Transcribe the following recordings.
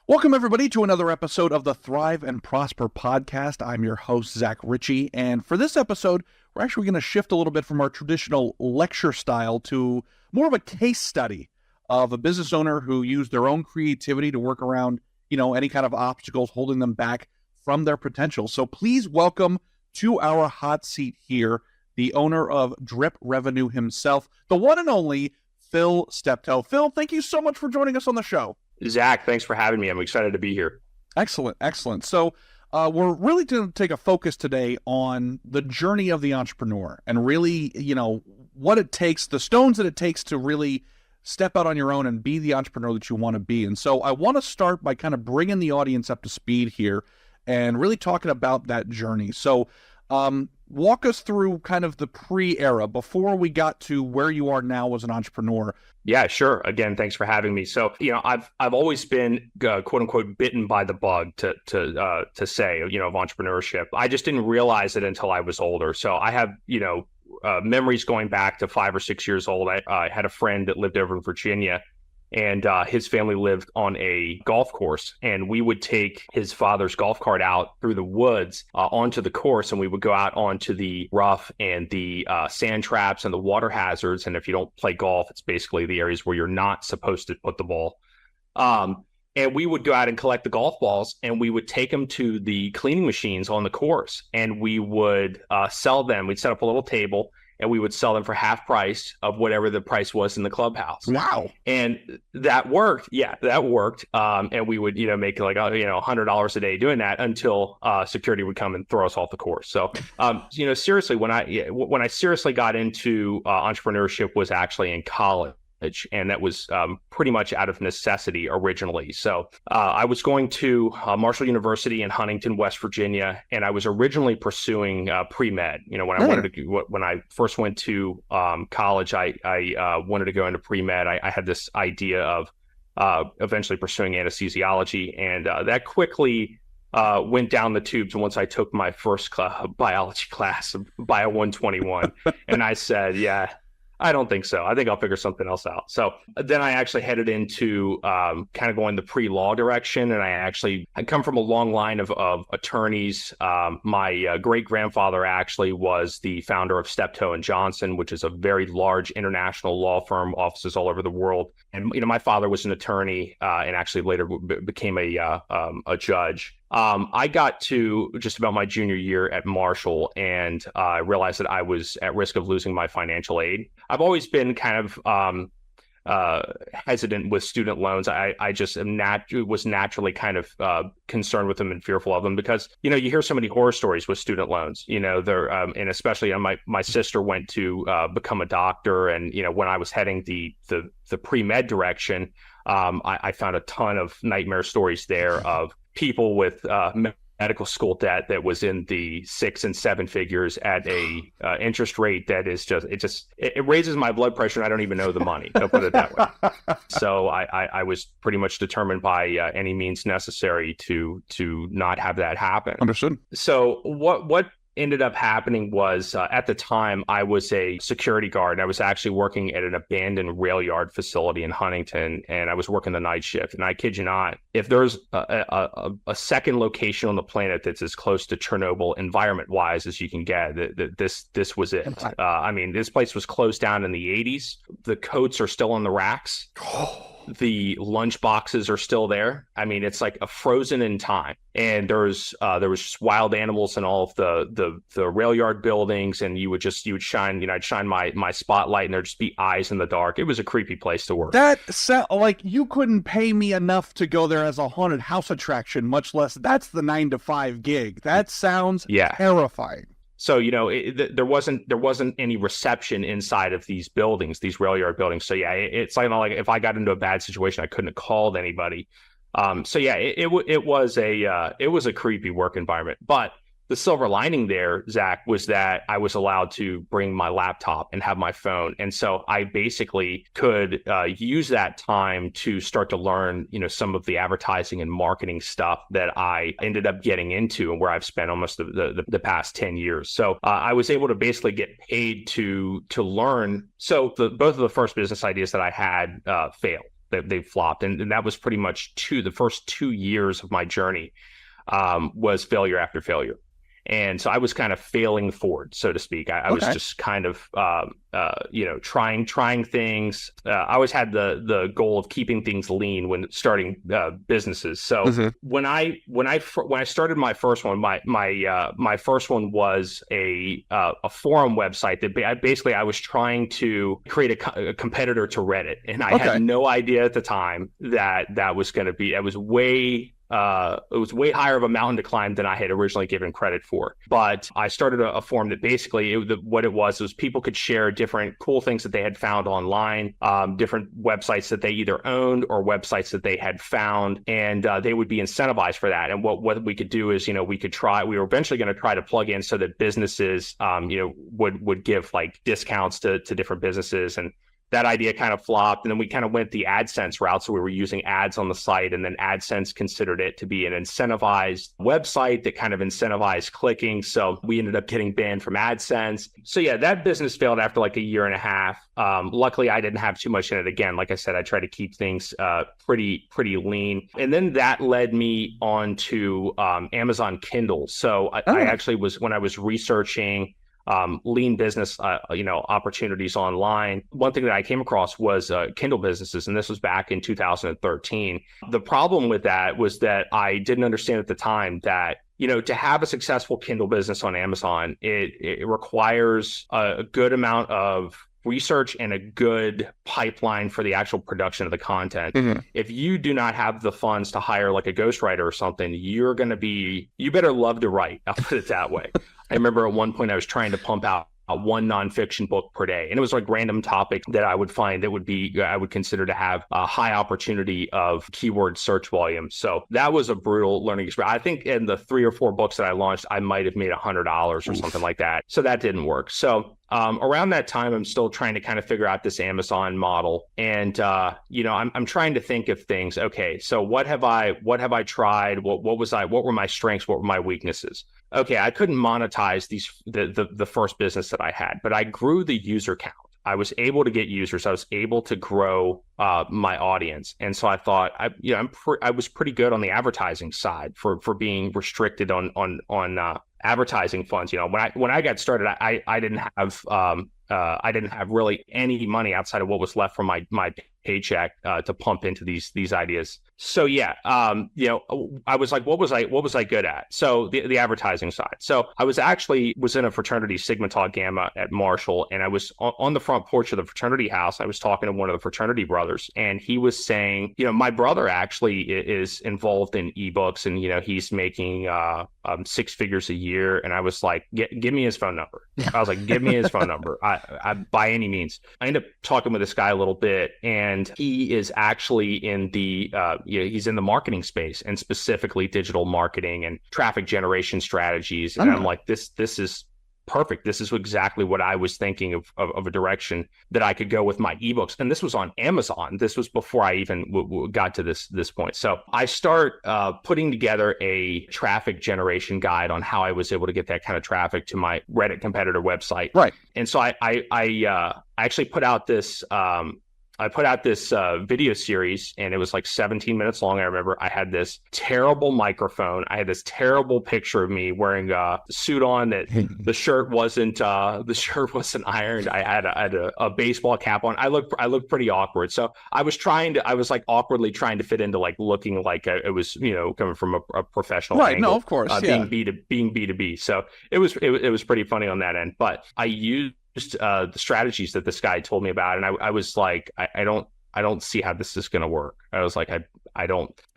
Welcome, everybody, to another episode of the Thrive and Prosper podcast. I'm your host, Zach Ritchie, and for this episode, we're actually going to shift a little bit from our traditional lecture style to more of a case study of a business owner who used their own creativity to work around, any kind of obstacles holding them back from their potential. So please welcome to our hot seat here the owner of Drip Revenue himself, the one and only Phil Steptoe. Phil, thank you so much for joining us on the show. Zach, thanks for having me. I'm excited to be here. Excellent, excellent. So we're really going to take a focus today on the journey of the entrepreneur and really, what it takes, the stones that it takes to really step out on your own and be the entrepreneur that you want to be. And so I want to start by kind of bringing the audience up to speed here and really talking about that journey. So walk us through kind of the pre-era before we got to where you are now as an entrepreneur. Yeah, sure. Again, thanks for having me. So, I've always been quote unquote bitten by the bug to say, of entrepreneurship. I just didn't realize it until I was older. So I have, memories going back to 5 or 6 years old. I had a friend that lived over in Virginia, and his family lived on a golf course, and we would take his father's golf cart out through the woods onto the course, and we would go out onto the rough and the sand traps and the water hazards. And if you don't play golf, it's basically the areas where you're not supposed to put the ball. And we would go out and collect the golf balls, and we would take them to the cleaning machines on the course, and we would sell them. We'd set up a little table, and we would sell them for half price of whatever the price was in the clubhouse. Wow. And that worked. Yeah, that worked. And we would, make like, $100 a day doing that until security would come and throw us off the course. So, seriously, when I seriously got into entrepreneurship was actually in college. And that was pretty much out of necessity originally. So I was going to Marshall University in Huntington, West Virginia, and I was originally pursuing pre-med. When I first went to college, I wanted to go into pre-med. I had this idea of eventually pursuing anesthesiology, and that quickly went down the tubes once I took my first biology class, Bio 121, and I said, yeah, I don't think so. I think I'll figure something else out. So then I actually headed into kind of going the pre-law direction. And I come from a long line of attorneys. My great-grandfather actually was the founder of Steptoe and Johnson, which is a very large international law firm, offices all over the world. And, my father was an attorney and actually later became a judge. I got to just about my junior year at Marshall, and I realized that I was at risk of losing my financial aid. I've always been kind of hesitant with student loans. I just was naturally kind of concerned with them and fearful of them because, you hear so many horror stories with student loans, and especially my sister went to become a doctor. And, when I was heading the pre-med direction, I found a ton of nightmare stories there of people with medical school debt that was in the 6 and 7 figures at a interest rate that is it raises my blood pressure, and I don't even know the money. I'll put it that way. So I was pretty much determined by any means necessary to not have that happen. Understood. So what ended up happening was at the time I was a security guard. I was actually working at an abandoned rail yard facility in Huntington, and I was working the night shift. And I kid you not, if there's a second location on the planet that's as close to Chernobyl environment wise as you can get, this was it. This place was closed down in the 80s. The coats are still on the racks. The lunch boxes are still there. It's like a frozen in time. And there was just wild animals in all of the rail yard buildings, and you would shine, I'd shine my spotlight, and there'd just be eyes in the dark. It was a creepy place to work. That sound like you couldn't pay me enough to go there as a haunted house attraction, much less that's the 9 to 5 gig. That sounds terrifying. So, there wasn't any reception inside of these buildings, these rail yard buildings. So, yeah, it's like if I got into a bad situation, I couldn't have called anybody. It was a creepy work environment. But the silver lining there, Zach, was that I was allowed to bring my laptop and have my phone. And so I basically could use that time to start to learn, some of the advertising and marketing stuff that I ended up getting into and where I've spent almost the past 10 years. So I was able to basically get paid to learn. So both of the first business ideas that I had failed. they flopped. And that was pretty much the first 2 years of my journey was failure after failure. And so I was kind of failing forward, so to speak. I was just kind of, trying things. I always had the goal of keeping things lean when starting businesses. So when I started my first one, my first one was a forum website that basically I was trying to create a competitor to Reddit, and I had no idea at the time that was going to be. It was way higher of a mountain to climb than I had originally given credit for. But I started a forum that basically what it was people could share different cool things that they had found online, different websites that they either owned or websites that they had found, and they would be incentivized for that. And what we could do is, we were eventually going to try to plug in so that businesses, would give like discounts to different businesses. And that idea kind of flopped. And then we kind of went the AdSense route. So we were using ads on the site, and then AdSense considered it to be an incentivized website that kind of incentivized clicking. So we ended up getting banned from AdSense. So yeah, that business failed after like a year and a half. Luckily, I didn't have too much in it. Again, like I said, I try to keep things pretty lean. And then that led me on to Amazon Kindle. So I actually when I was researching lean business, opportunities online. One thing that I came across was Kindle businesses, and this was back in 2013. The problem with that was that I didn't understand at the time that, to have a successful Kindle business on Amazon, it requires a good amount of research and a good pipeline for the actual production of the content. If you do not have the funds to hire like a ghostwriter or something, you better love to write. I'll put it that way. I remember at one point I was trying to pump out one nonfiction book per day. And it was like random topic that I would find that I would consider to have a high opportunity of keyword search volume. So that was a brutal learning experience. I think in the 3 or 4 books that I launched, I might have made $100 or something like that. So that didn't work. So around that time, I'm still trying to kind of figure out this Amazon model. And, I'm trying to think of things. Okay, so what have I tried? What were my strengths? What were my weaknesses? Okay, I couldn't monetize the first business that I had, but I grew the user count. I was able to get users. I was able to grow my audience, and so I thought, I was pretty good on the advertising side for being restricted on advertising funds. When I got started, I didn't have really any money outside of what was left from my paycheck to pump into these ideas. So yeah, I was like, what was I good at? So the advertising side. So I was in a fraternity, Sigma Tau Gamma at Marshall, and I was on the front porch of the fraternity house. I was talking to one of the fraternity brothers, and he was saying, my brother actually is involved in ebooks, and he's making 6 figures a year. And I was like, give me his phone number. I was like, give me his phone number. I by any means. I ended up talking with this guy a little bit, and he is actually in the he's in the marketing space, and specifically digital marketing and traffic generation strategies. And I'm like, this is perfect. This is exactly what I was thinking of a direction that I could go with my ebooks. And this was on Amazon. This was before I even got to this point. So I start putting together a traffic generation guide on how I was able to get that kind of traffic to my Reddit competitor website. Right. And so I actually put out this video series, and it was like 17 minutes long. I remember I had this terrible microphone. I had this terrible picture of me wearing a suit on that the shirt wasn't ironed. I had a baseball cap on. I looked pretty awkward. So I was like awkwardly trying to fit into like looking like it was, coming from a professional right. angle, No, of course. being B2B. So it was pretty funny on that end, but I used the strategies that this guy told me about. And I was like, I don't see how this is going to work. I was like, I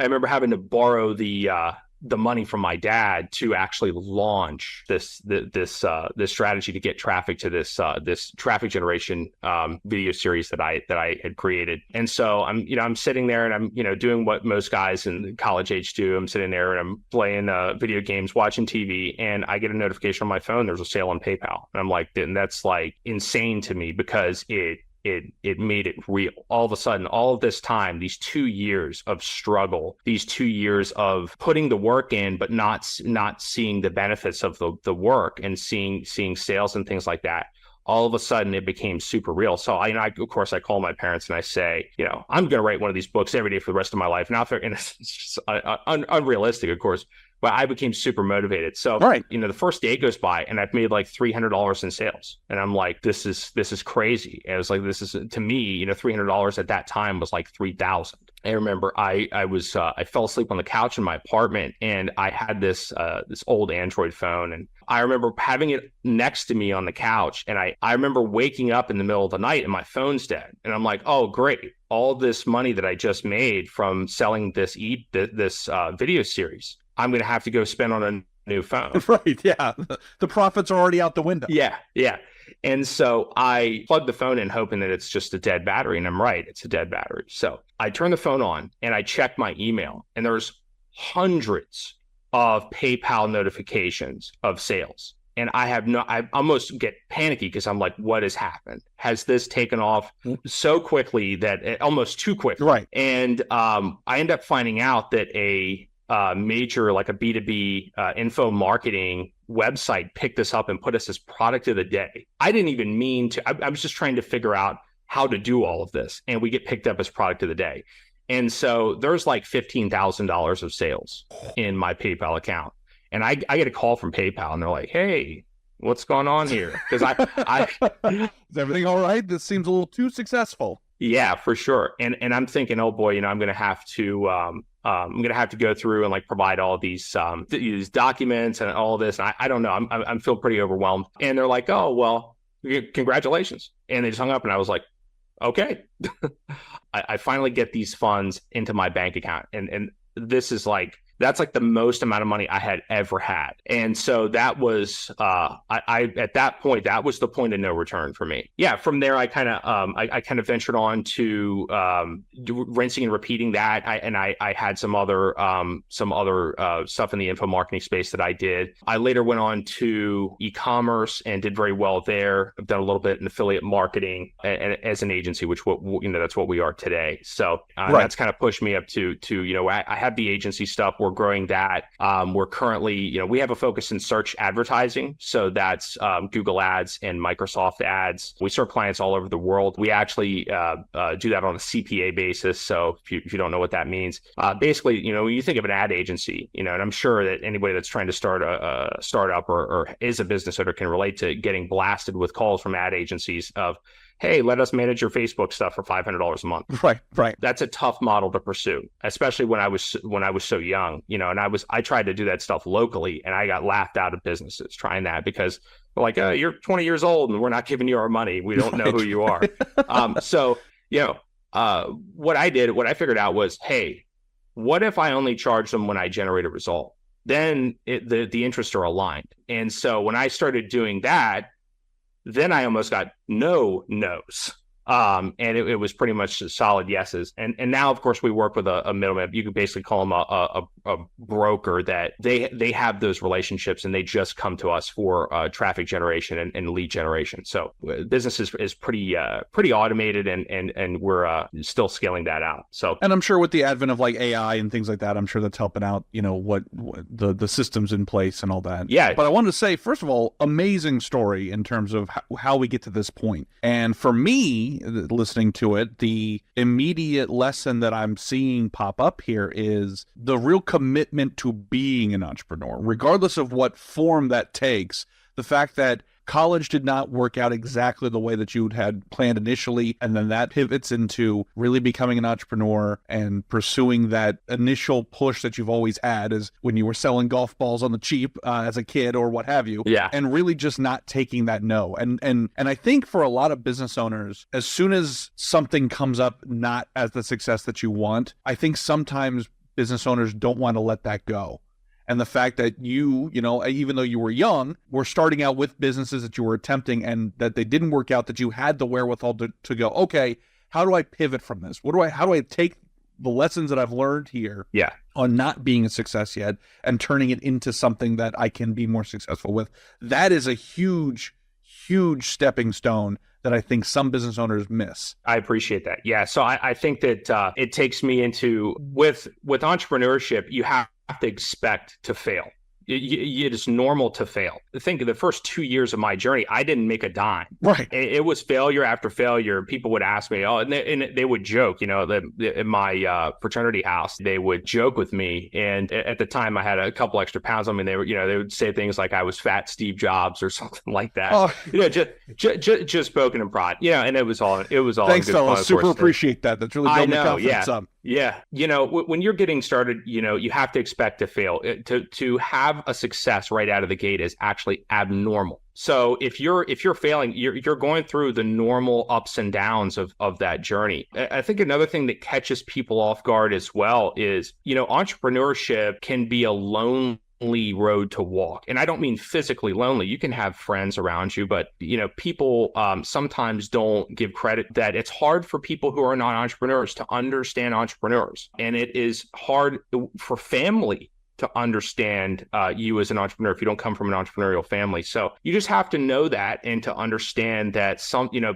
remember having to borrow the money from my dad to actually launch this strategy to get traffic to this traffic generation video series that I had created. And so I'm sitting there, and I'm doing what most guys in college age do. I'm sitting there and I'm playing video games, watching TV, and I get a notification on my phone. There's a sale on PayPal, and I'm like, and that's like insane to me, because it made it real. All of a sudden, all of this time, these 2 years of struggle, these 2 years of putting the work in, but not seeing the benefits of the work, and seeing sales and things like that. all of a sudden it became super real. So of course, I call my parents and I say, I'm going to write one of these books every day for the rest of my life. Now, and it's just unrealistic, of course, but I became super motivated. So, right. The first day goes by and I've made like $300 in sales. And I'm like, this is crazy. And it was like, this is, to me, $300 at that time was like 3,000. I remember I fell asleep on the couch in my apartment and I had this old Android phone, and I remember having it next to me on the couch, and I remember waking up in the middle of the night and my phone's dead, and I'm like, oh great, all this money that I just made from selling this video series, I'm going to have to go spend on a new phone. Right. Yeah. The profits are already out the window. Yeah. And so I plugged the phone in hoping that it's just a dead battery. And I'm right, it's a dead battery. So I turned the phone on and I checked my email, and there's hundreds of PayPal notifications of sales. And I almost get panicky because I'm like, what has happened? Has this taken off so quickly that almost too quickly? Right. And I end up finding out that a major, like a B2B info marketing website picked this up and put us as product of the day. I didn't even mean to. I was just trying to figure out how to do all of this, and we get picked up as product of the day. And so there's like $15,000 of sales in my PayPal account. And I get a call from PayPal and they're like, hey, what's going on here? Because is everything all right? This seems a little too successful. Yeah, for sure. And I'm thinking, oh boy, I'm going to have to go through and like provide all these documents and all this. And I don't know. I'm feel pretty overwhelmed. And they're like, oh, well, congratulations. And they just hung up, and I was like, okay. I finally get these funds into my bank account. And this is like, that's like the most amount of money I had ever had. And so that was, at that point, that was the point of no return for me. Yeah. From there, I kind of ventured on to rinsing and repeating that. I had some other stuff in the info marketing space that I did. I later went on to e-commerce and did very well there. I've done a little bit in affiliate marketing and as an agency, which that's what we are today. So right. That's kind of pushed me up to I have the agency stuff. We're growing that. We're currently, we have a focus in search advertising. So that's Google ads and Microsoft ads. We serve clients all over the world. We actually do that on a CPA basis. So if you don't know what that means, basically, when you think of an ad agency, and I'm sure that anybody that's trying to start a startup or is a business owner can relate to getting blasted with calls from ad agencies of, hey, let us manage your Facebook stuff for $500 a month. Right. That's a tough model to pursue, especially when I was so young, and I tried to do that stuff locally, and I got laughed out of businesses trying that because they're like, oh, you're 20 years old and we're not giving you our money. We don't know who you are. So, what I figured out was, hey, what if I only charge them when I generate a result? Then the interests are aligned. And so when I started doing that, then I almost got no no's. And it was pretty much solid yeses. And now, of course, we work with a middleman. You could basically call them a broker that they have those relationships and they just come to us for traffic generation and lead generation. So business is pretty automated and we're still scaling that out. So, and I'm sure with the advent of like AI and things like that, I'm sure that's helping out, what the systems in place and all that. Yeah. But I wanted to say, first of all, amazing story in terms of how we get to this point. And for me, listening to it, the immediate lesson that I'm seeing pop up here is the real commitment to being an entrepreneur, regardless of what form that takes. The fact that college did not work out exactly the way that you had planned initially, and then that pivots into really becoming an entrepreneur and pursuing that initial push that you've always had as when you were selling golf balls on the cheap as a kid or what have you. Yeah. And really just not taking that no. And I think for a lot of business owners, as soon as something comes up not as the success that you want, I think sometimes business owners don't want to let that go. And the fact that you even though you were young, were starting out with businesses that you were attempting and that they didn't work out, that you had the wherewithal to go, okay, how do I pivot from this? How do I take the lessons that I've learned here on not being a success yet and turning it into something that I can be more successful with? That is a huge, huge stepping stone that I think some business owners miss. I appreciate that. Yeah. So I think that it takes me into with entrepreneurship, you have to expect to fail. it is normal to fail. Think of the first 2 years of my journey, I didn't make a dime. Right. It was failure after failure. People would ask me, oh, and they would joke, in my fraternity house, they would joke with me. And at the time I had a couple extra pounds. I mean, they would say things like I was fat Steve Jobs or something like that. Oh. Just spoken in pride, and it was all Thanks, good fellas. fun, Super appreciate that. That's really building the confidence up. Yeah. When you're getting started, you have to expect to fail. To have a success right out of the gate is actually abnormal. So if you're failing, you're going through the normal ups and downs of that journey. I think another thing that catches people off guard as well is, entrepreneurship can be a lonely road to walk. And I don't mean physically lonely. You can have friends around you, but people sometimes don't give credit that it's hard for people who are not entrepreneurs to understand entrepreneurs. And it is hard for family to understand you as an entrepreneur if you don't come from an entrepreneurial family. So you just have to know that and to understand that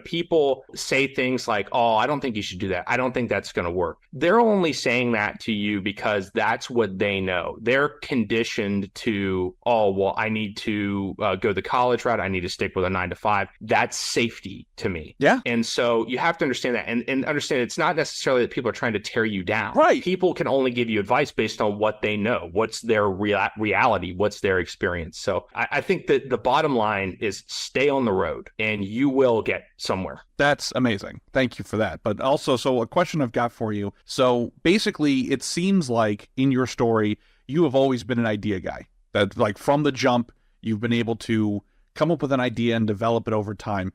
people say things like, oh, I don't think you should do that. I don't think that's going to work. They're only saying that to you because that's what they know. They're conditioned to, oh, well, I need to go the college route. I need to stick with a 9-to-5. That's safety to me. Yeah. And so you have to understand that and understand it's not necessarily that people are trying to tear you down. Right. People can only give you advice based on what they know, what's their reality, what's their experience. So I think that the bottom line is stay on the road and you will get somewhere. That's amazing. Thank you for that. But also, so a question I've got for you. So basically, it seems like in your story, you have always been an idea guy. That like from the jump, you've been able to come up with an idea and develop it over time.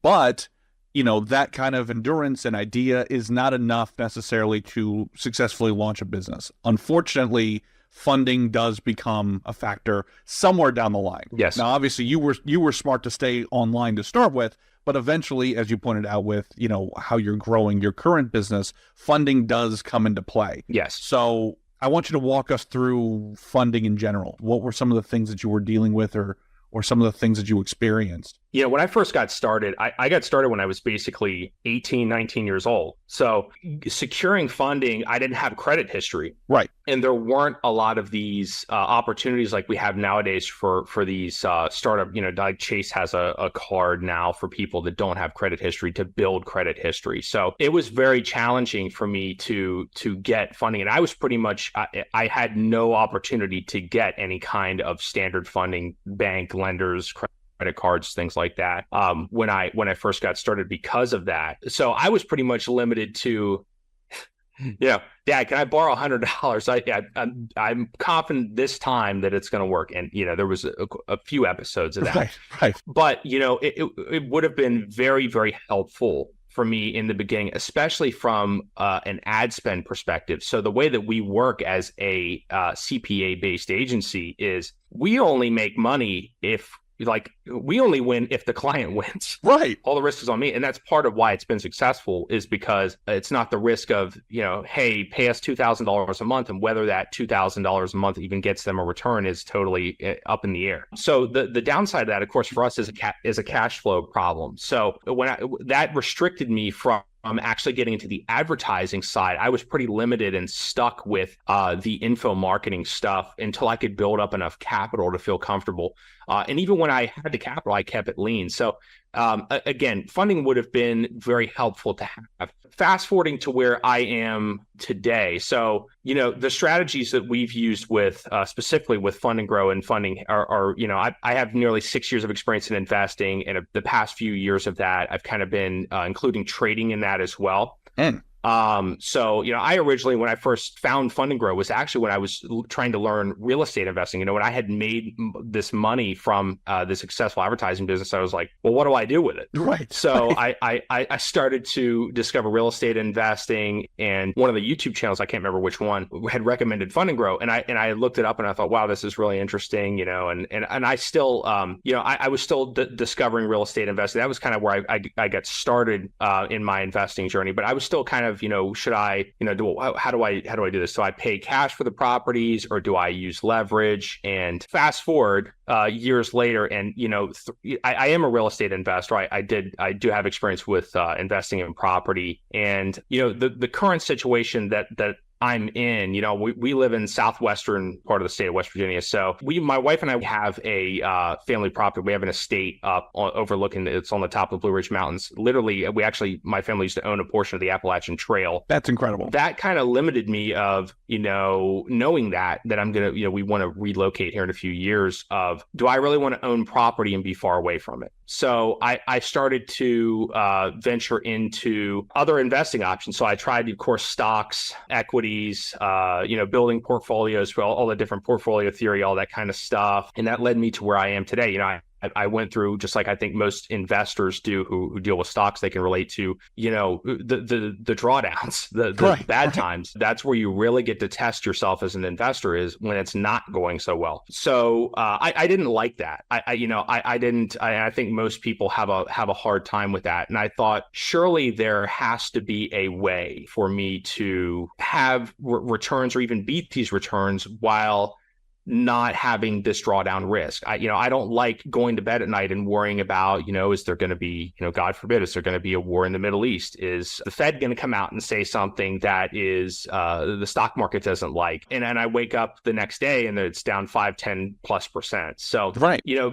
But that kind of endurance and idea is not enough necessarily to successfully launch a business. Unfortunately, funding does become a factor somewhere down the line. Yes. Now, obviously, you were smart to stay online to start with, but eventually, as you pointed out with, how you're growing your current business, funding does come into play. Yes. So I want you to walk us through funding in general. What were some of the things that you were dealing with or some of the things that you experienced? When I first got started, I got started when I was basically 18, 19 years old. So securing funding, I didn't have credit history. Right. And there weren't a lot of these opportunities like we have nowadays for these startup, like Chase has a card now for people that don't have credit history to build credit history. So it was very challenging for me to get funding. And I was pretty much, I had no opportunity to get any kind of standard funding, bank, lenders, credit cards, things like that, when I first got started because of that. So I was pretty much limited to, Dad, can I borrow $100? I'm confident this time that it's going to work. And, there was a few episodes of that. Right. But, it would have been very, very helpful for me in the beginning, especially from an ad spend perspective. So the way that we work as a CPA-based agency is we only make money we only win if the client wins. Right. All the risk is on me. And that's part of why it's been successful is because it's not the risk of, hey, pay us $2,000 a month. And whether that $2,000 a month even gets them a return is totally up in the air. So the downside of that, of course, for us is a cash flow problem. So that restricted me from actually getting into the advertising side. I was pretty limited and stuck with the info marketing stuff until I could build up enough capital to feel comfortable. And even when I had the capital, I kept it lean. So again, funding would have been very helpful to have. Fast forwarding to where I am today. So, the strategies that we've used with specifically with Fund&Grow and funding are I have nearly 6 years of experience in investing. And the past few years of that, I've kind of been including trading in that as well. So, I originally, when I first found Fund&Grow was actually when I was trying to learn real estate investing. When I had made this money from the successful advertising business, I was like, well, what do I do with it? Right. So I started to discover real estate investing, and one of the YouTube channels, I can't remember which one, had recommended Fund&Grow. And I looked it up and I thought, wow, this is really interesting, and I still, I was still discovering real estate investing. That was kind of where I got started in my investing journey, but I was still kind of, should I, how do I do this? So I pay cash for the properties, or do I use leverage? And fast forward years later, and I am a real estate investor. I do have experience with investing in property, and the current situation that I'm in. We live in southwestern part of the state of West Virginia. So my wife and I have a family property. We have an estate overlooking, it's on the top of the Blue Ridge Mountains. Literally, my family used to own a portion of the Appalachian Trail. That's incredible. That kind of limited me of, knowing that I'm going to, we want to relocate here in a few years of, do I really want to own property and be far away from it? So I started to venture into other investing options. So I tried, of course, stocks, equities, building portfolios for all the different portfolio theory, all that kind of stuff. And that led me to where I am today. I went through, just like I think most investors do who deal with stocks, they can relate to, the drawdowns, the bad times. That's where you really get to test yourself as an investor, is when it's not going so well. So I didn't like that. I didn't. I think most people have a hard time with that. And I thought, surely there has to be a way for me to have returns, or even beat these returns, while not having this drawdown risk. I don't like going to bed at night and worrying about, is there going to be, God forbid, is there going to be a war in the Middle East? Is the Fed going to come out and say something that is the stock market doesn't like? And I wake up the next day and it's down 5-10+%. So,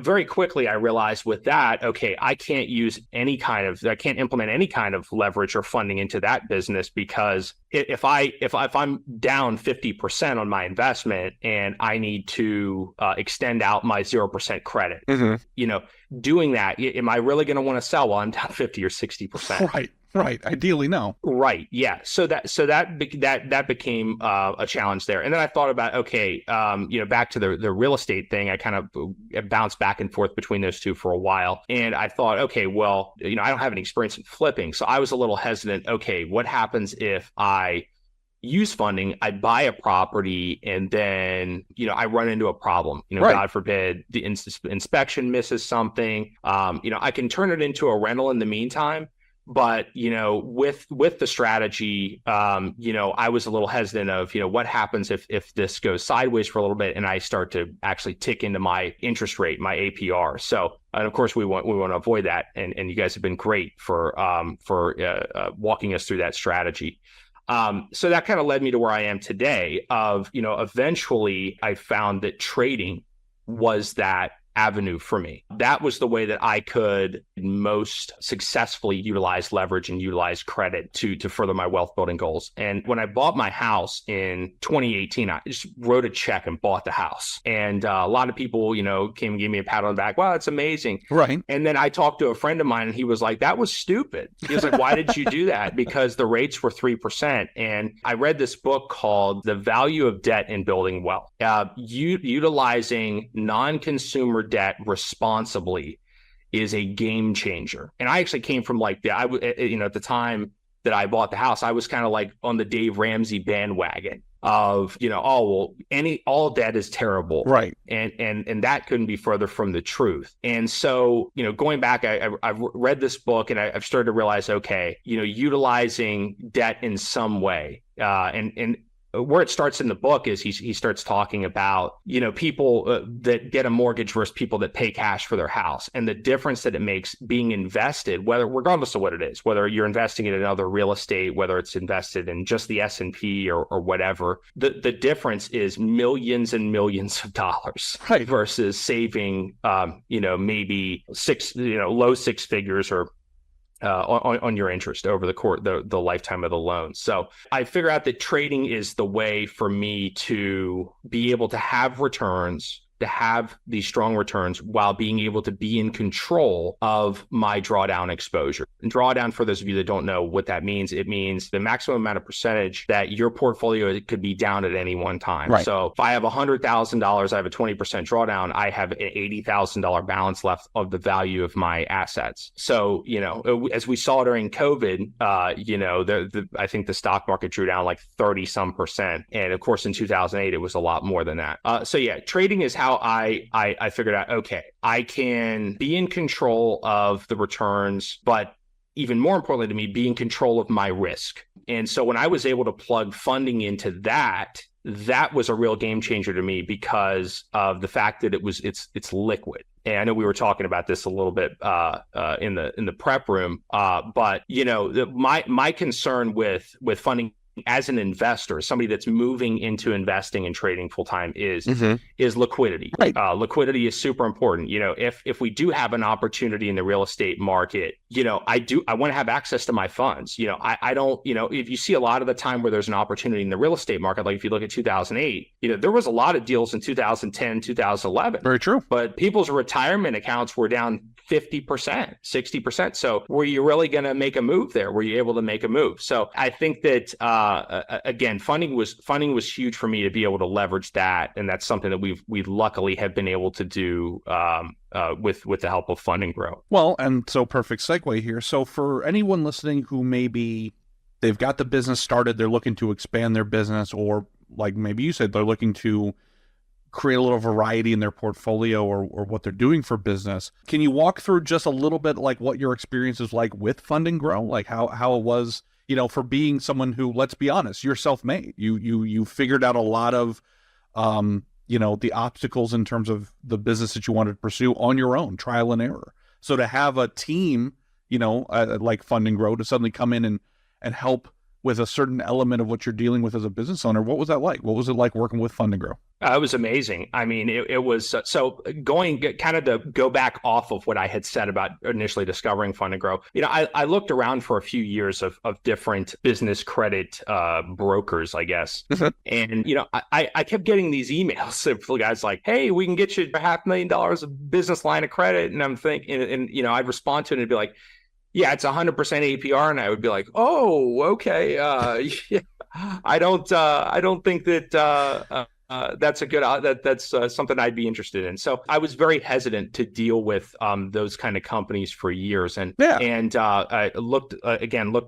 very quickly I realized with that, okay, I can't implement any kind of leverage or funding into that business, because if I'm down 50% on my investment and I need to extend out my 0% credit, doing that, am I really going to want to sell while I'm down 50 or 60%? Right. Ideally, no. Right. Yeah. So that became a challenge there. And then I thought about, okay, back to the real estate thing. I kind of bounced back and forth between those two for a while. And I thought, okay, well, I don't have any experience in flipping. So I was a little hesitant. Okay, what happens if I use funding, I buy a property, and then, I run into a problem, God forbid the inspection misses something. I can turn it into a rental in the meantime. But, with the strategy, I was a little hesitant of, what happens if this goes sideways for a little bit and I start to actually tick into my interest rate, my APR. So, and of course, we want to avoid that. And you guys have been great for walking us through that strategy. So that kind of led me to where I am today of, eventually I found that trading was that avenue for me. That was the way that I could most successfully utilize leverage and utilize credit to further my wealth building goals. And when I bought my house in 2018, I just wrote a check and bought the house. And a lot of people, came and gave me a pat on the back. Wow, that's amazing. Right. And then I talked to a friend of mine and he was like, that was stupid. He was like, why did you do that? Because the rates were 3%. And I read this book called The Value of Debt in Building Wealth. Utilizing non-consumer debt responsibly is a game changer. And I actually came from at the time that I bought the house, I was kind of like on the Dave Ramsey bandwagon of, all debt is terrible. Right. And that couldn't be further from the truth. And so, going back, I've read this book and I've started to realize, okay, utilizing debt in some way, and where it starts in the book is he starts talking about, people that get a mortgage versus people that pay cash for their house, and the difference that it makes being invested, regardless of what it is, whether you're investing in another real estate, whether it's invested in just the S&P or whatever, the difference is millions and millions of dollars versus saving, maybe low six figures or on your interest over the lifetime of the loan. So I figure out that trading is the way for me to be able to have returns, to have these strong returns while being able to be in control of my drawdown exposure. And drawdown, for those of you that don't know what that means, it means the maximum amount of percentage that your portfolio could be down at any one time. Right. So if I have $100,000, I have a 20% drawdown, I have an $80,000 balance left of the value of my assets. So, as we saw during COVID, I think the stock market drew down like 30-some%. And of course, in 2008, it was a lot more than that. Trading is how I figured out, okay, I can be in control of the returns, but even more importantly to me, be in control of my risk. And so when I was able to plug funding into that was a real game changer to me because of the fact that it's liquid. And I know we were talking about this a little bit in the prep room, but my concern with funding as an investor, somebody that's moving into investing and trading full time is liquidity. Right. Liquidity is super important. If we do have an opportunity in the real estate market, I want to have access to my funds. I don't, if you see a lot of the time where there's an opportunity in the real estate market, like if you look at 2008, there was a lot of deals in 2010, 2011. Very true. But people's retirement accounts were down 50%, 60%. So were you really going to make a move there? Were you able to make a move? So I think that, again, funding was huge for me to be able to leverage that. And that's something that we luckily have been able to do with the help of Fund&Grow. Well, and so perfect segue here. So for anyone listening who maybe they've got the business started, they're looking to expand their business, or like maybe you said, they're looking to create a little variety in their portfolio or what they're doing for business. Can you walk through just a little bit like what your experience is like with Fund&Grow, like how it was, for being someone who, let's be honest, you're self-made. You figured out a lot of, the obstacles in terms of the business that you wanted to pursue on your own, trial and error. So to have a team, like Fund&Grow to suddenly come in and help with a certain element of what you're dealing with as a business owner, what was that like? What was it like working with Fund&Grow? It was amazing. I mean, it was so going kind of to go back off of what I had said about initially discovering Fund&Grow. I looked around for a few years of different business credit brokers, I guess. And, I kept getting these emails of guys like, hey, we can get you $500,000 of business line of credit. And I'm thinking, and I'd respond to it and be like, yeah, it's 100% APR. And I would be like, oh, okay. Yeah, I don't think that, that's a good, that's something I'd be interested in. So I was very hesitant to deal with those kind of companies for years. And I looked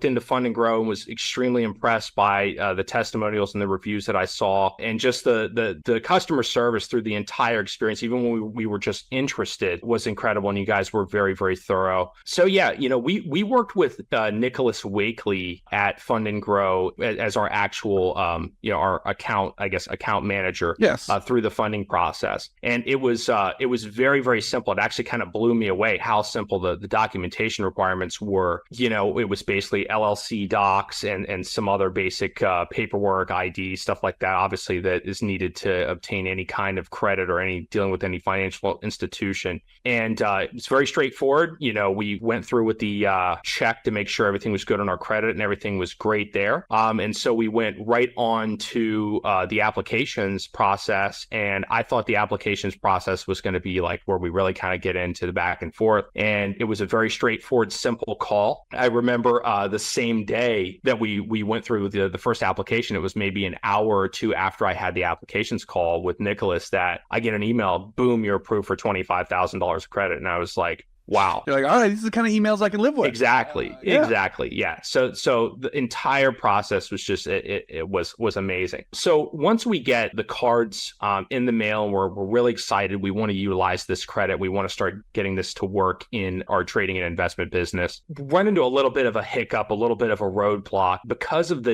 into Fund&Grow and was extremely impressed by the testimonials and the reviews that I saw, and just the customer service through the entire experience, even when we were just interested, was incredible. And you guys were very, very thorough. So yeah, we worked with Nicholas Wakely at Fund&Grow as our actual, our account manager. Yes. Through the funding process. And it was very, very simple. It actually kind of blew me away how simple the documentation requirements were. It was basically LLC docs and some other basic paperwork, ID, stuff like that, obviously, that is needed to obtain any kind of credit or dealing with any financial institution. And it's very straightforward. We went through with the check to make sure everything was good on our credit and everything was great there. And so we went right on to the applications process, and I thought the applications process was going to be like where we really kind of get into the back and forth, and it was a very straightforward, simple call. I remember the same day that we went through the first application, it was maybe an hour or two after I had the applications call with Nicholas that I get an email, boom, you're approved for $25,000 credit. And I was like, wow. You're like, all right, these are the kind of emails I can live with. Exactly. Yeah. So the entire process was just, it was amazing. So once we get the cards in the mail, and we're really excited, we want to utilize this credit. We want to start getting this to work in our trading and investment business. Run into a little bit of a hiccup, a little bit of a roadblock because of the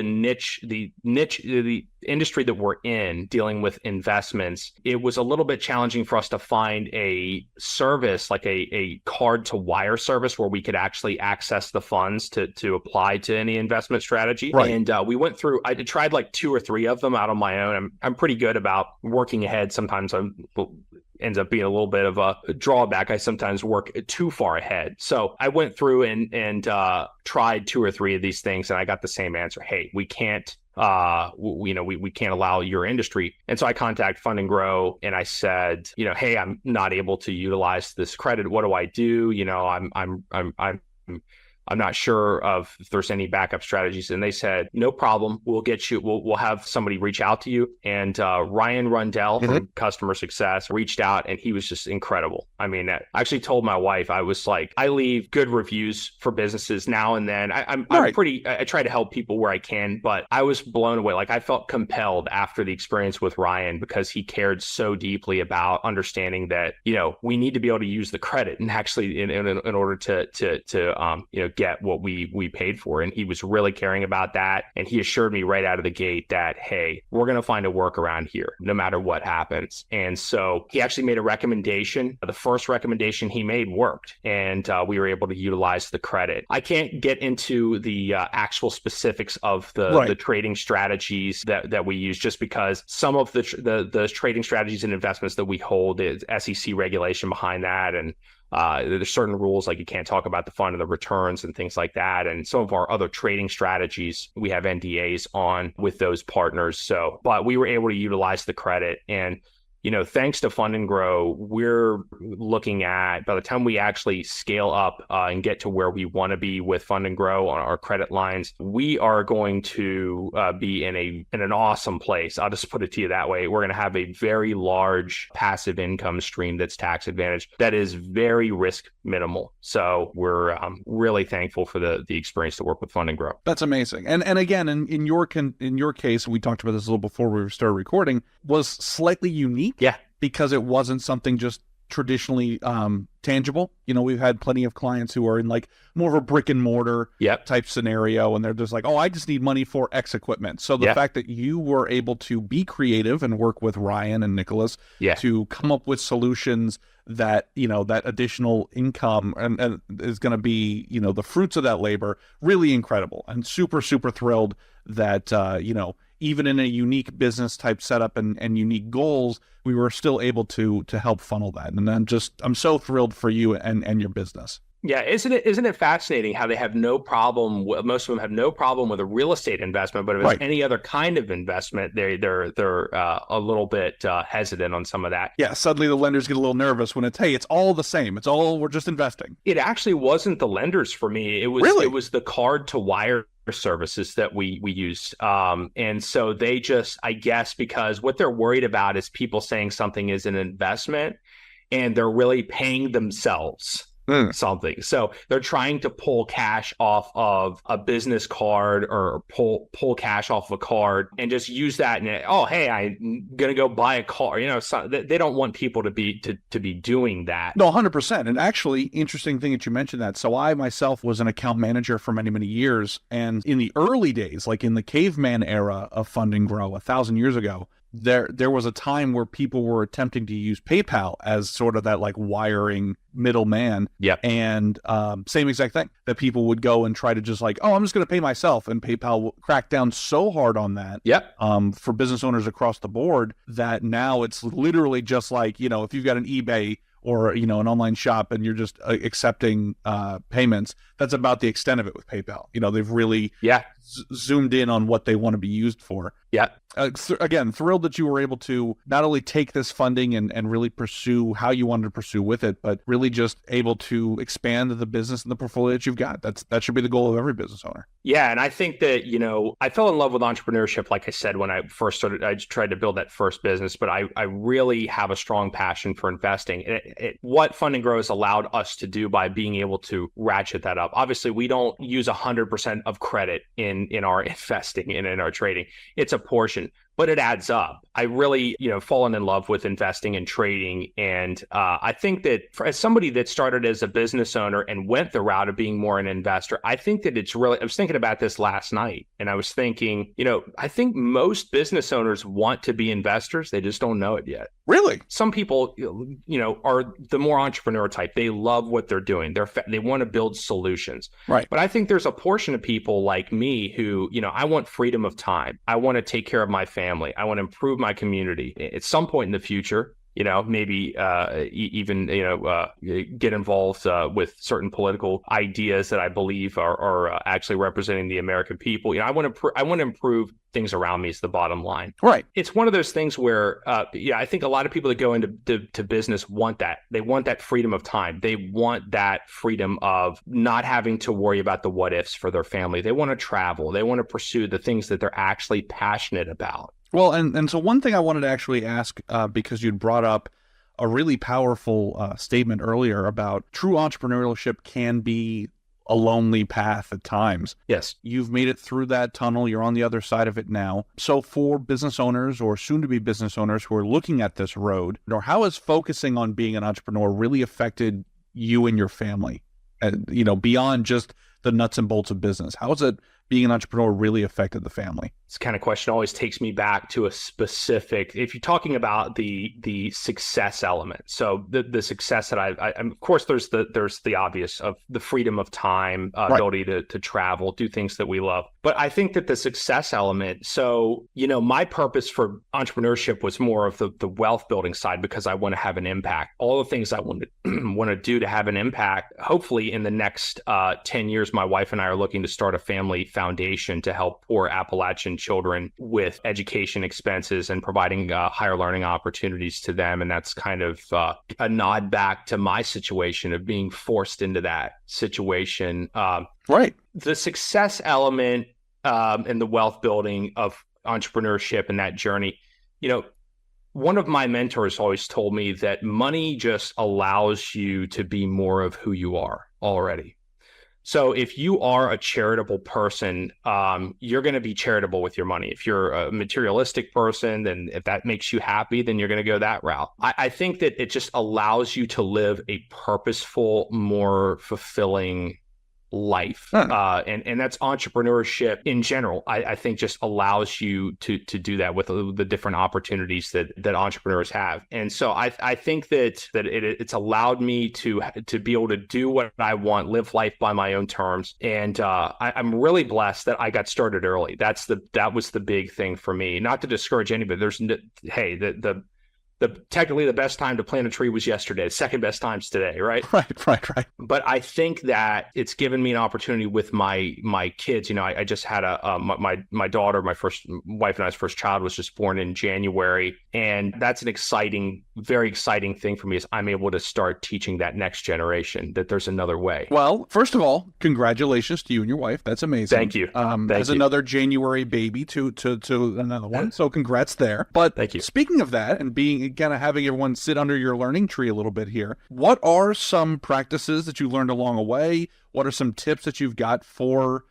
industry that we're in, dealing with investments. It was a little bit challenging for us to find a service like a card to wire service where we could actually access the funds to apply to any investment strategy. Right. And we went through, I tried like 2 or 3 of them out on my own. I'm pretty good about working ahead. Sometimes ends up being a little bit of a drawback. I sometimes work too far ahead. So I went through and tried 2 or 3 of these things, and I got the same answer. Hey, we can't we can't allow your industry. And so I contacted Fund&Grow and I said, hey, I'm not able to utilize this credit. What do I do? I'm not sure if there's any backup strategies. And they said, no problem. We'll get you, we'll have somebody reach out to you. And Ryan Rundell from Customer Success reached out, and he was just incredible. I mean, I actually told my wife, I was like, I leave good reviews for businesses now and then. I'm I try to help people where I can, but I was blown away. Like, I felt compelled after the experience with Ryan, because he cared so deeply about understanding that, we need to be able to use the credit and actually in order to get what we paid for. And he was really caring about that. And he assured me right out of the gate that, hey, we're going to find a workaround here, no matter what happens. And so he actually made a recommendation. The first recommendation he made worked, and we were able to utilize the credit. I can't get into the actual specifics of the trading strategies that we use, just because some of the trading strategies and investments that we hold is SEC regulation behind that. And there's certain rules, like you can't talk about the fund and the returns and things like that. And some of our other trading strategies, we have NDAs on with those partners. So, but we were able to utilize the credit. And thanks to Fund&Grow, we're looking at, by the time we actually scale up and get to where we want to be with Fund&Grow on our credit lines, we are going to be in an awesome place. I'll just put it to you that way. We're going to have a very large passive income stream that's tax advantaged, that is very risk minimal. So we're really thankful for the experience to work with Fund&Grow. That's amazing. And again, in your case, and we talked about this a little before we started recording, was slightly unique. Yeah. Because it wasn't something just traditionally tangible. We've had plenty of clients who are in like more of a brick and mortar type scenario, and they're just like, oh, I just need money for X equipment. So the fact that you were able to be creative and work with Ryan and Nicholas to come up with solutions that, that additional income and is going to be, the fruits of that labor, really incredible, and super, super thrilled that, even in a unique business type setup and unique goals, we were still able to help funnel that. And I'm so thrilled for you and your business. Yeah, isn't it fascinating how they have no problem? Most of them have no problem with a real estate investment, but if it's any other kind of investment, they're a little bit hesitant on some of that. Yeah, suddenly the lenders get a little nervous when it's all the same. We're just investing. It actually wasn't the lenders for me. It was the card to wire services that we used. And so they just, I guess, because what they're worried about is people saying something is an investment and they're really paying themselves something. So they're trying to pull cash off of a business card or pull cash off of a card and just use that. And hey, I'm going to go buy a car. They don't want people to be doing that. No, 100%. And actually, interesting thing that you mentioned that. So I myself was an account manager for many, many years. And in the early days, like in the caveman era of Fund&Grow 1,000 years ago, there was a time where people were attempting to use PayPal as sort of that like wiring middleman. Yep. And same exact thing, that people would go and try to just like, oh, I'm just going to pay myself. And PayPal cracked down so hard on that for business owners across the board that now it's literally just like, if you've got an eBay or, an online shop and you're just accepting payments, that's about the extent of it with PayPal. They've really zoomed in on what they want to be used for. Yeah. Again, thrilled that you were able to not only take this funding and really pursue how you wanted to pursue with it, but really just able to expand the business and the portfolio that you've got. That should be the goal of every business owner. Yeah. And I think that, I fell in love with entrepreneurship, like I said, when I first started. I tried to build that first business, but I really have a strong passion for investing. What Fund&Grow has allowed us to do by being able to ratchet that up. Obviously, we don't use 100% of credit in our investing and in our trading. It's a portion, but it adds up. I really, fallen in love with investing and trading. And I think that as somebody that started as a business owner and went the route of being more an investor, I think that I was thinking about this last night, and I was thinking, I think most business owners want to be investors. They just don't know it yet. Really? Some people, are the more entrepreneur type. They love what they're doing. They want to build solutions. Right. But I think there's a portion of people like me who, I want freedom of time. I want to take care of my family. I want to improve my community. At some point in the future, maybe even get involved with certain political ideas that I believe are actually representing the American people. I want to improve things around me is the bottom line. Right. It's one of those things where, I think a lot of people that go into to business want that. They want that freedom of time. They want that freedom of not having to worry about the what ifs for their family. They want to travel. They want to pursue the things that they're actually passionate about. Well, and so one thing I wanted to actually ask, because you'd brought up a really powerful statement earlier about true entrepreneurship can be a lonely path at times. Yes. You've made it through that tunnel. You're on the other side of it now. So for business owners or soon-to-be business owners who are looking at this road, how has focusing on being an entrepreneur really affected you and your family? Beyond just the nuts and bolts of business? How has it being an entrepreneur really affected the family? This kind of question always takes me back to a specific, if you're talking about the success element. So the success that I of course, there's the obvious of the freedom of time, ability to travel, do things that we love. But I think that the success element, so, my purpose for entrepreneurship was more of the wealth building side, because I want to have an impact. All the things I want to do to have an impact. Hopefully in the next 10 years, my wife and I are looking to start a family foundation to help poor Appalachian children with education expenses and providing higher learning opportunities to them. And that's kind of a nod back to my situation of being forced into that situation. The success element and the wealth building of entrepreneurship and that journey, one of my mentors always told me that money just allows you to be more of who you are already. So if you are a charitable person, you're going to be charitable with your money. If you're a materialistic person, then if that makes you happy, then you're going to go that route. I think that it just allows you to live a purposeful, more fulfilling life. And that's entrepreneurship in general. I think just allows you to do that with the different opportunities that entrepreneurs have. And so I think that it's allowed me to be able to do what I want, live life by my own terms. And I'm really blessed that I got started early. That was the big thing for me. Not to discourage anybody. Technically the best time to plant a tree was yesterday. The second best time's today, right? Right. But I think that it's given me an opportunity with my kids. I just had my daughter, my first wife and I's first child was just born in January. And that's an very exciting thing for me, is I'm able to start teaching that next generation that there's another way. Well, first of all, congratulations to you and your wife. That's amazing. Thank you. As another January baby to another one. So congrats there. But thank you. Speaking of that, and being kind of having everyone sit under your learning tree a little bit here, what are some practices that you learned along the way? What are some tips that you've got for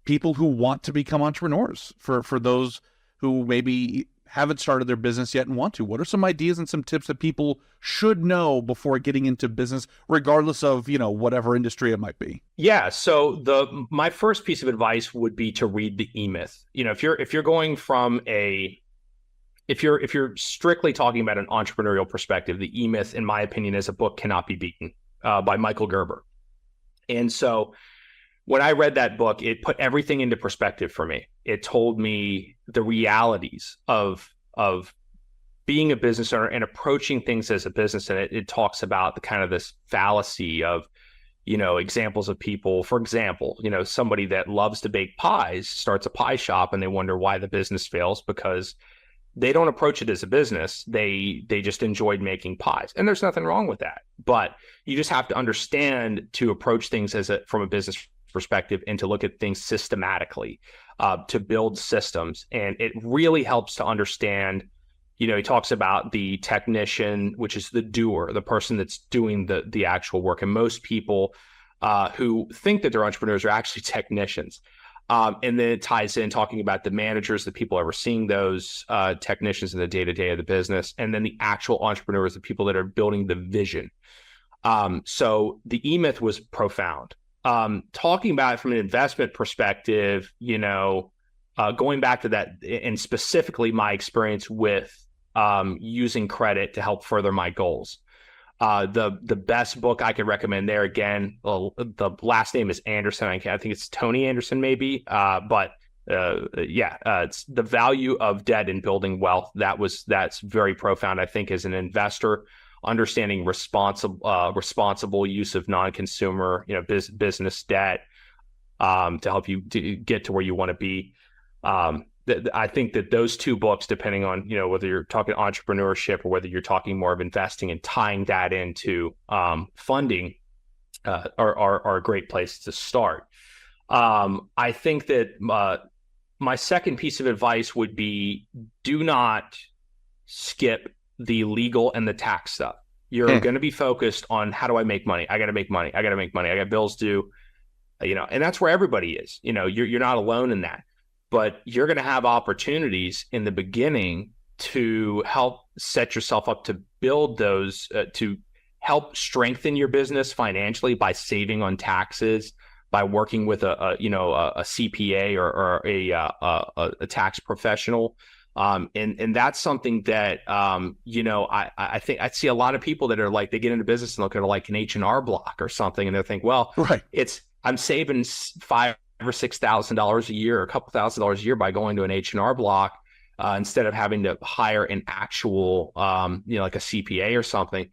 people who want to become entrepreneurs, for those who maybe haven't started their business yet and want to? What are some ideas and some tips that people should know before getting into business, regardless of, whatever industry it might be? Yeah. So my first piece of advice would be to read the E-Myth. If you're going from if you're strictly talking about an entrepreneurial perspective, the E-Myth, in my opinion, as a book, cannot be beaten, by Michael Gerber. And so when I read that book, it put everything into perspective for me. It told me the realities of being a business owner and approaching things as a business. And it talks about the kind of this fallacy of, examples of people. For example, somebody that loves to bake pies starts a pie shop and they wonder why the business fails, because they don't approach it as a business. They just enjoyed making pies. And there's nothing wrong with that. But you just have to understand to approach things from a business perspective and to look at things systematically, to build systems. And it really helps to understand, he talks about the technician, which is the doer, the person that's doing the actual work. And most people who think that they're entrepreneurs are actually technicians. And then it ties in talking about the managers, the people overseeing those technicians in the day-to-day of the business, and then the actual entrepreneurs, the people that are building the vision. So the E-Myth was profound. Talking about it from an investment perspective, going back to that, and specifically my experience with using credit to help further my goals. The best book I could recommend there, again, the last name is Anderson. I think it's Tony Anderson, maybe. It's The Value of Debt in Building Wealth. That's very profound, I think, as an investor, understanding responsible use of non-consumer, business debt, to help you to get to where you want to be. I think that those two books, depending on, whether you're talking entrepreneurship or whether you're talking more of investing and tying that into funding, are a great place to start. I think that my second piece of advice would be, do not skip the legal and the tax stuff. You're going to be focused on, how do I make money? I got to make money. I got bills due, and that's where everybody is. You're not alone in that. But you're going to have opportunities in the beginning to help set yourself up to build those, to help strengthen your business financially by saving on taxes, by working with a CPA or a tax professional. And that's something that, I think I see a lot of people that are like, they get into business and look at like an H&R Block or something. And they think, well, Right. I'm saving $5,000 or $6,000 a year, or a couple $1,000s a year by going to an H&R Block, instead of having to hire an actual, like a CPA or something.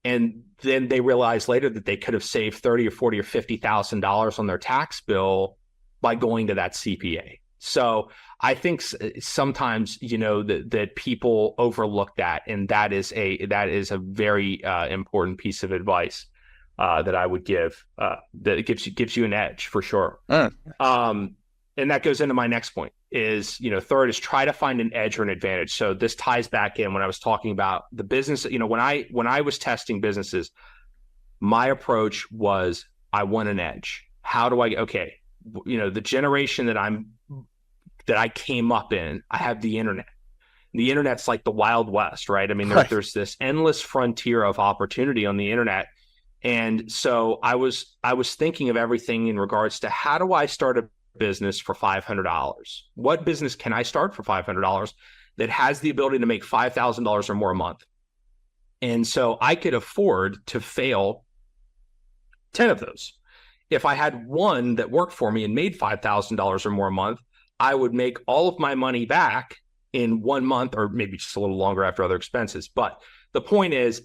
And then they realize later that they could have saved $30,000 or $40,000 or $50,000 on their tax bill by going to that CPA. So I think sometimes, that people overlook that, and that is a very important piece of advice that I would give, that gives you an edge for sure. And that goes into my next point is, third is try to find an edge or an advantage. So this ties back in when I was talking about the business, when I was testing businesses, my approach was, I want an edge. How do the generation that I came up in, I have the internet. The internet's like the Wild West, right? I mean, there's this endless frontier of opportunity on the internet. And so I was thinking of everything in regards to, how do I start a business for $500? What business can I start for $500 that has the ability to make $5,000 or more a month? And so I could afford to fail 10 of those. If I had one that worked for me and made $5,000 or more a month, I would make all of my money back in 1 month, or maybe just a little longer after other expenses. But the point is,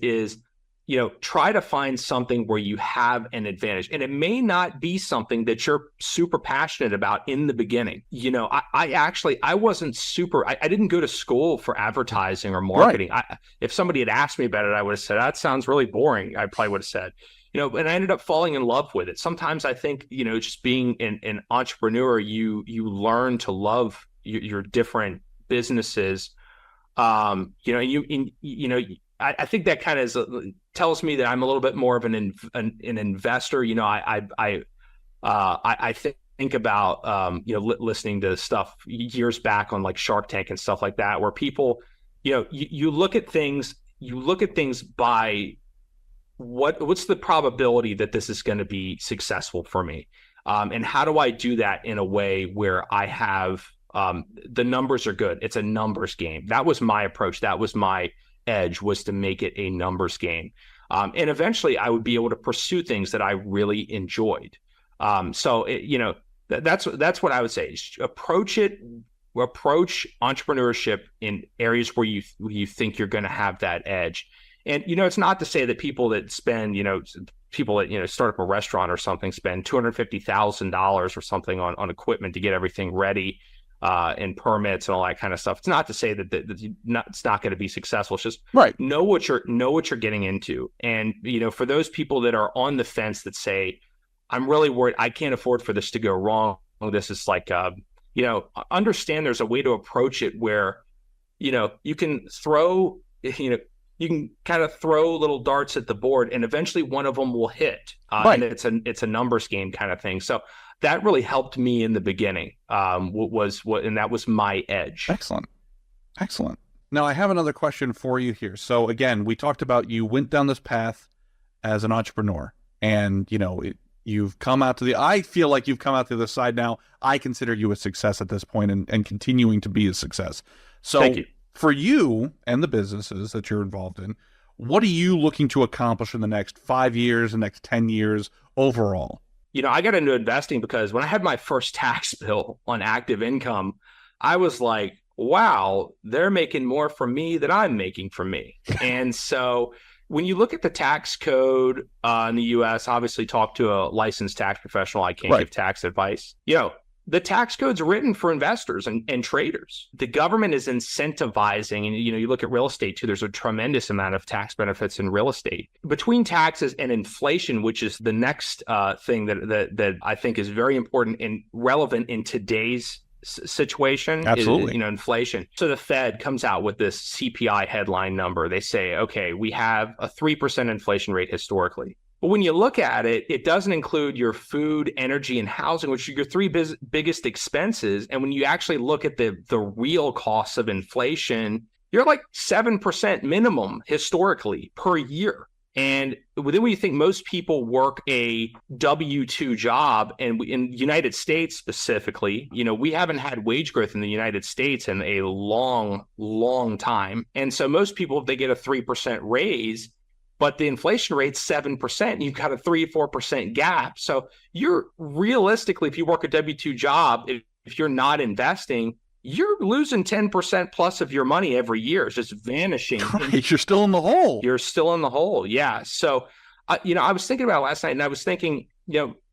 try to find something where you have an advantage. And it may not be something that you're super passionate about in the beginning. I wasn't I didn't go to school for advertising or marketing. Right. If somebody had asked me about it, I would have said, that sounds really boring. I probably would have said, and I ended up falling in love with it. Sometimes I think, just being an entrepreneur, you learn to love your different businesses. I think that kind of tells me that I'm a little bit more of an investor. I think about, listening to stuff years back on like Shark Tank and stuff like that, where people, you look at things by what's the probability that this is going to be successful for me? And how do I do that in a way where I have, the numbers are good? It's a numbers game. That was my approach. That was my edge, was to make it a numbers game. And eventually I would be able to pursue things that I really enjoyed. That's what I would say. Approach entrepreneurship in areas where you think you're going to have that edge. And, it's not to say that people that spend, people that, start up a restaurant or something, spend $250,000 or something on equipment to get everything ready, and permits and all that kind of stuff. It's not to say that it's not going to be successful. It's just know what you're getting into. And, for those people that are on the fence that say, I'm really worried, I can't afford for this to go wrong. This is like, understand there's a way to approach it where, you can throw, you can kind of throw little darts at the board and eventually one of them will hit. And it's a numbers game kind of thing. So that really helped me in the beginning, and that was my edge. Excellent. Now I have another question for you here. So again, we talked about, you went down this path as an entrepreneur, and you've come out I feel like you've come out to the side now. I consider you a success at this point, and continuing to be a success. So thank you. For you and the businesses that you're involved in, what are you looking to accomplish in the next 5 years, the next 10 years overall? I got into investing because when I had my first tax bill on active income, I was like, wow, they're making more from me than I'm making from me. And so when you look at the tax code in the US, obviously talk to a licensed tax professional. I can't give tax advice. The tax code's written for investors and traders. The government is incentivizing, and you look at real estate too, there's a tremendous amount of tax benefits in real estate. Between taxes and inflation, which is the next thing that I think is very important and relevant in today's situation. Absolutely. Is, inflation. So the Fed comes out with this CPI headline number. They say, okay, we have a 3% inflation rate historically. But when you look at it, it doesn't include your food, energy, and housing, which are your three biggest expenses. And when you actually look at the real costs of inflation, you're like 7% minimum historically per year. And then when you think most people work a W-2 job, and in the United States specifically, we haven't had wage growth in the United States in a long, long time. And so most people, if they get a 3% raise, but the inflation rate's 7%, you've got a 3-4% gap. So you're realistically, if you work a W-2 job, if you're not investing, you're losing 10% plus of your money every year. It's just vanishing. Right. You're still in the hole. You're still in the hole. Yeah. So, I was thinking about it last night, and I was thinking,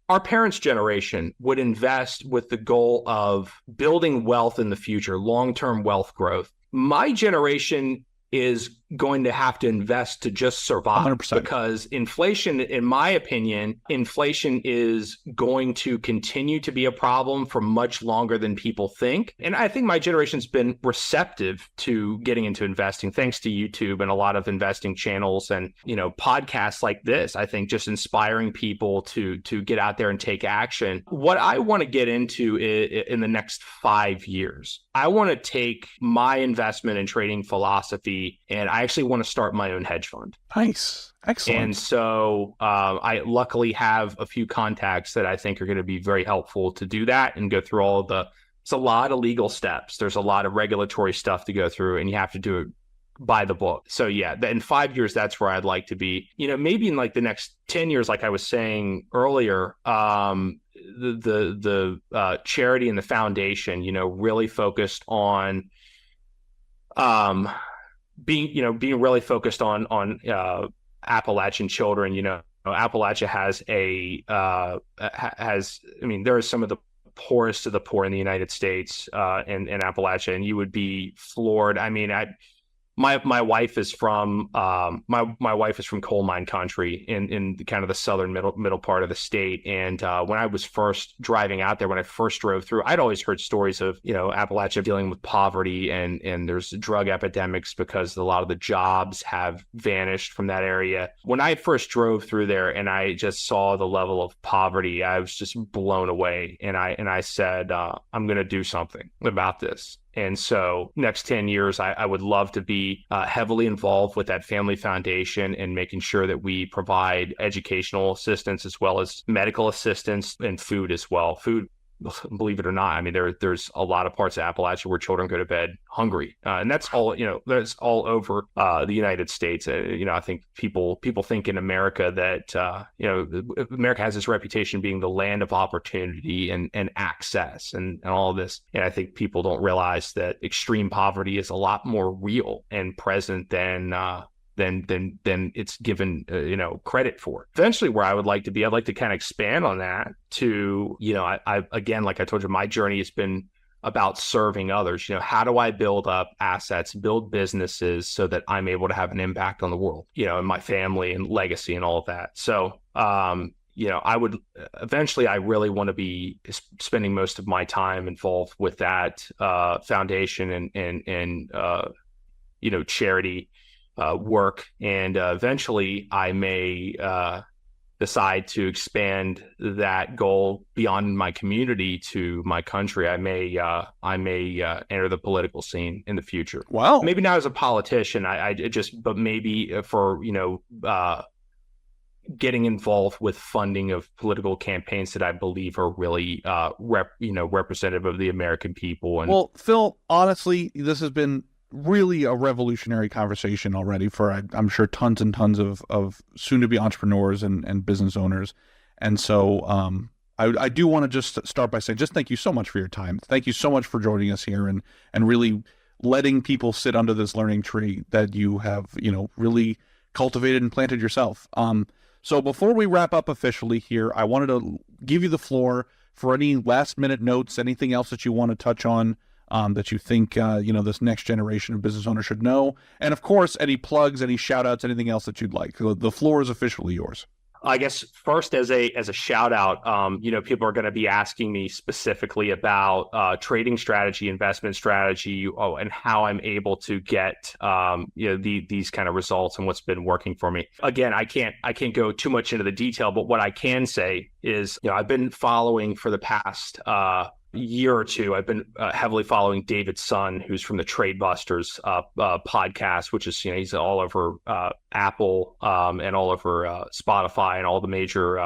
our parents' generation would invest with the goal of building wealth in the future, long-term wealth growth. My generation is going to have to invest to just survive 100%. Because inflation, in my opinion, inflation is going to continue to be a problem for much longer than people think. And I think my generation's been receptive to getting into investing, thanks to YouTube and a lot of investing channels and, podcasts like this. I think just inspiring people to get out there and take action. What I want to get into in the next 5 years, I want to take my investment and trading philosophy, and I actually want to start my own hedge fund. Nice. Excellent. And so I luckily have a few contacts that I think are going to be very helpful to do that and go through it's a lot of legal steps. There's a lot of regulatory stuff to go through, and you have to do it by the book. So yeah, in 5 years, that's where I'd like to be. Maybe in like the next 10 years, like I was saying earlier, the charity and the foundation, really focused on being really focused on Appalachian children. Appalachia there is some of the poorest of the poor in the United States, in Appalachia, and you would be floored. My wife is from my wife is from coal mine country in kind of the southern middle part of the state. And when I was first driving out there, when I first drove through, I'd always heard stories of Appalachia dealing with poverty and there's drug epidemics because a lot of the jobs have vanished from that area. When I first drove through there and I just saw the level of poverty, I was just blown away. And I said, I'm going to do something about this. And so next 10 years, I would love to be heavily involved with that family foundation and making sure that we provide educational assistance as well as medical assistance and food as well. Food, believe it or not, there's a lot of parts of Appalachia where children go to bed hungry. And that's all, that's all over the United States. I think people think in America that, America has this reputation being the land of opportunity and access and all of this. And I think people don't realize that extreme poverty is a lot more real and present than it's given credit for. Eventually, where I would like to be, I'd like to kind of expand on that to I again, like I told you, my journey has been about serving others. How do I build up assets, build businesses so that I'm able to have an impact on the world, and my family and legacy and all of that. So I would eventually, I really want to be spending most of my time involved with that foundation and charity work. And eventually I may decide to expand that goal beyond my community to my country. I may enter the political scene in the future. Wow. Maybe not as a politician, but maybe for, getting involved with funding of political campaigns that I believe are really representative of the American people. And well, Phil, honestly, this has been really a revolutionary conversation already for, I'm sure, tons and tons of soon-to-be entrepreneurs and business owners. And so I do want to just start by saying, just thank you so much for your time. Thank you so much for joining us here and really letting people sit under this learning tree that you have, really cultivated and planted yourself. So before we wrap up officially here, I wanted to give you the floor for any last-minute notes, anything else that you want to touch on, that you think, this next generation of business owners should know. And of course, any plugs, any shout outs, anything else that you'd like. The floor is officially yours. I guess first as a shout out, people are going to be asking me specifically about trading strategy, investment strategy, and how I'm able to get these kind of results and what's been working for me. Again, I can't go too much into the detail, but what I can say is, I've been following for the past year or two, I've been heavily following David Sun, who's from the Trade Busters podcast, which is, he's all over Apple and all over Spotify and all the major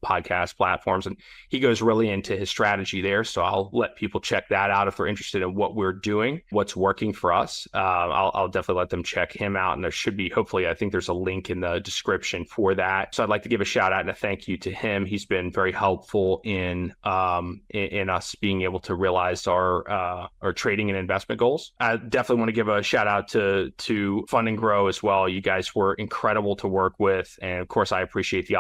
podcast platforms. And he goes really into his strategy there. So I'll let people check that out if they're interested in what we're doing, what's working for us. I'll definitely let them check him out. And there should be, hopefully, I think there's a link in the description for that. So I'd like to give a shout out and a thank you to him. He's been very helpful in us being able to realize our trading and investment goals. I definitely want to give a shout out to Fund&Grow as well. You guys were incredible to work with. And of course, I appreciate the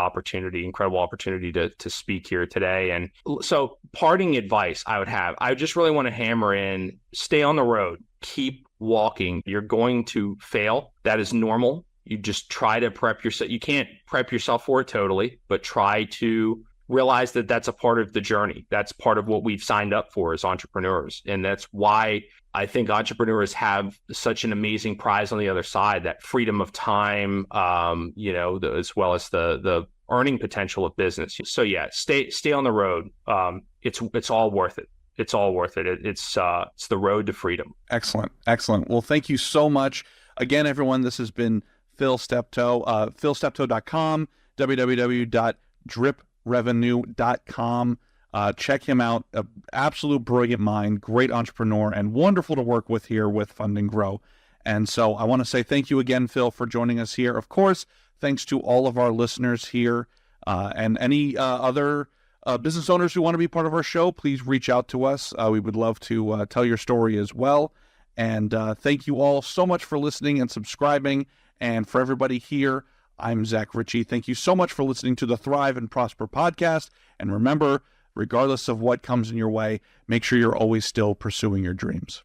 incredible opportunity to speak here today. And so parting advice I just really want to hammer in, stay on the road, keep walking. You're going to fail. That is normal. You just try to prep yourself. You can't prep yourself for it totally, but try to realize that that's a part of the journey. That's part of what we've signed up for as entrepreneurs. And that's why I think entrepreneurs have such an amazing prize on the other side, that freedom of time, as well as the earning potential of business. So yeah, stay on the road. It's all worth it. It's all worth it. It's the road to freedom. Excellent. Well, thank you so much. Again, everyone, this has been Phil Steptoe, philsteptoe.com, www.driprevenue.com. Check him out. Absolute brilliant mind, great entrepreneur, and wonderful to work with here with Fund&Grow. And so I want to say thank you again, Phil, for joining us here. Of course, thanks to all of our listeners here and any other business owners who want to be part of our show. Please reach out to us. We would love to tell your story as well. And thank you all so much for listening and subscribing. And for everybody here, I'm Zach Ritchie. Thank you so much for listening to the Thrive and Prosper podcast. And remember, regardless of what comes in your way, make sure you're always still pursuing your dreams.